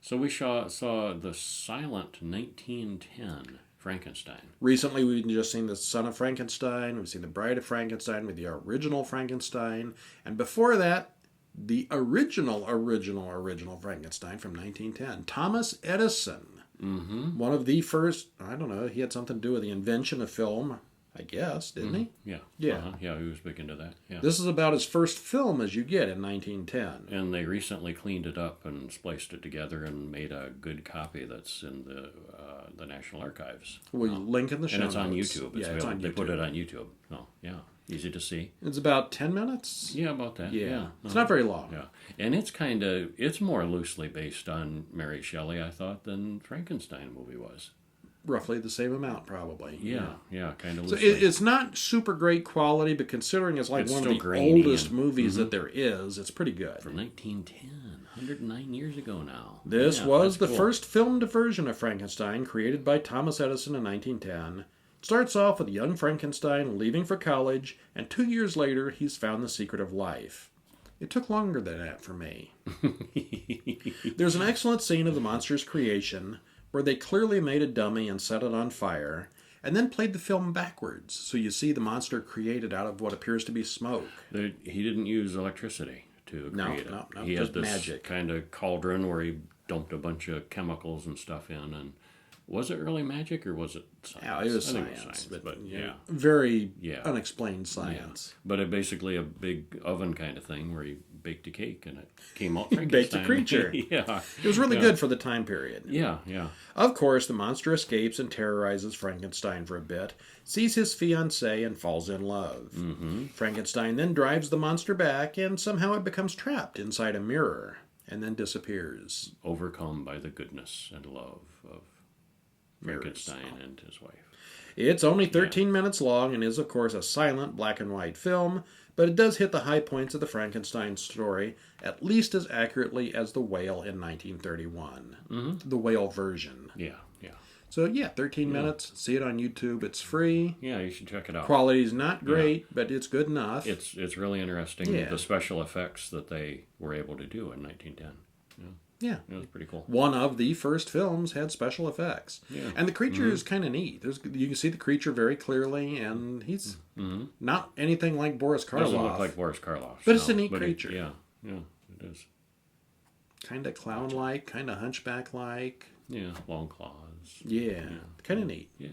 So we saw the silent 1910 Frankenstein. Recently, we've just seen The Son of Frankenstein. We've seen The Bride of Frankenstein with the original Frankenstein. And before that, the original Frankenstein from 1910. Thomas Edison. Mm-hmm. One of the first, I don't know, he had something to do with the invention of film, I guess, didn't he? Yeah. Yeah. Yeah, he was big into that. Yeah. This is about as first film as you get in 1910. And they recently cleaned it up and spliced it together and made a good copy that's in the National Archives. We'll link in the show And it's notes. on YouTube. Yeah, it's on They YouTube. put it on YouTube. Oh, yeah. Easy to see. It's about 10 minutes? Yeah, about that. Yeah. It's not very long. Yeah. And it's more loosely based on Mary Shelley, I thought, than Frankenstein movie was. Roughly the same amount, probably. Yeah, kind of So loosely. it's not super great quality, but considering it's like It's one of still the grainy oldest and- movies that there is, it's pretty good. From 1910, 109 years ago now. This Yeah, was the that's cool. first filmed version of Frankenstein, created by Thomas Edison in 1910. Starts off with young Frankenstein leaving for college, and 2 years later, he's found the secret of life. It took longer than that for me. There's an excellent scene of the monster's creation, where they clearly made a dummy and set it on fire, and then played the film backwards, so you see the monster created out of what appears to be smoke. He didn't use electricity to No, create it. no, He just had this magic. kind of cauldron where he dumped a bunch of chemicals and stuff in. And was it really magic or was it science? Yeah, it was I think science, but you know, yeah. very Yeah. unexplained science. But it basically a big oven kind of thing where he baked a cake and it came out Baked Frankenstein. a creature. Yeah. It was really Yeah. good for the time period. Yeah. Of course, the monster escapes and terrorizes Frankenstein for a bit, sees his fiancé, and falls in love. Mm-hmm. Frankenstein then drives the monster back, and somehow it becomes trapped inside a mirror, and then disappears. Overcome by the goodness and love of Mirrors. Frankenstein and his wife. It's only 13 minutes long and is, of course, a silent black and white film, but it does hit the high points of the Frankenstein story at least as accurately as The Whale in 1931. Mm-hmm. The Whale version. Yeah. So, yeah, 13 minutes. See it on YouTube. It's free. Yeah, you should check it out. Quality's not great, but it's good enough. It's really interesting, Yeah. the special effects that they were able to do in 1910. Yeah. It was pretty cool. One of the first films had special effects. Yeah. And the creature is kind of neat. You can see the creature very clearly, and he's not anything like Boris Karloff. Doesn't look like Boris Karloff. But it's a neat creature. Yeah, it is. Kind of clown-like, kind of hunchback-like. Yeah, long claws. Yeah. Kind of neat. Yeah.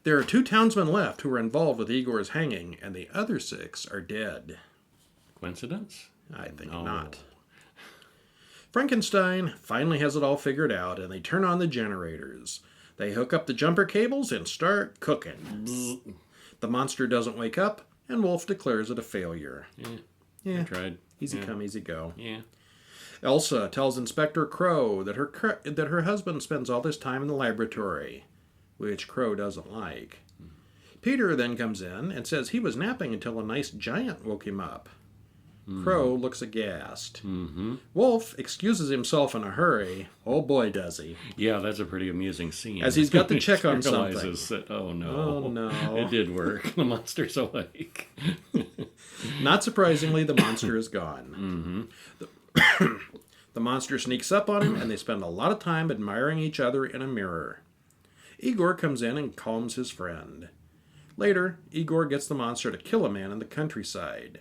There are 2 townsmen left who are involved with Igor's hanging, and the other 6 are dead. Coincidence? I think No. not. Frankenstein finally has it all figured out, and they turn on the generators. They hook up the jumper cables and start cooking. The monster doesn't wake up, and Wolf declares it a failure. I tried. Easy come, easy go. Yeah. Elsa tells Inspector Crow that her husband spends all this time in the laboratory, which Crow doesn't like. Peter then comes in and says he was napping until a nice giant woke him up. Crow looks aghast. Wolf excuses himself in a hurry. Oh boy, does he. Yeah, that's a pretty amusing scene. As he's got to check on Realizes something. That, oh no. Oh, no. It did work. The monster's awake. Not surprisingly, the monster is gone. The monster sneaks up on him, and they spend a lot of time admiring each other in a mirror. Igor comes in and calms his friend. Later, Igor gets the monster to kill a man in the countryside.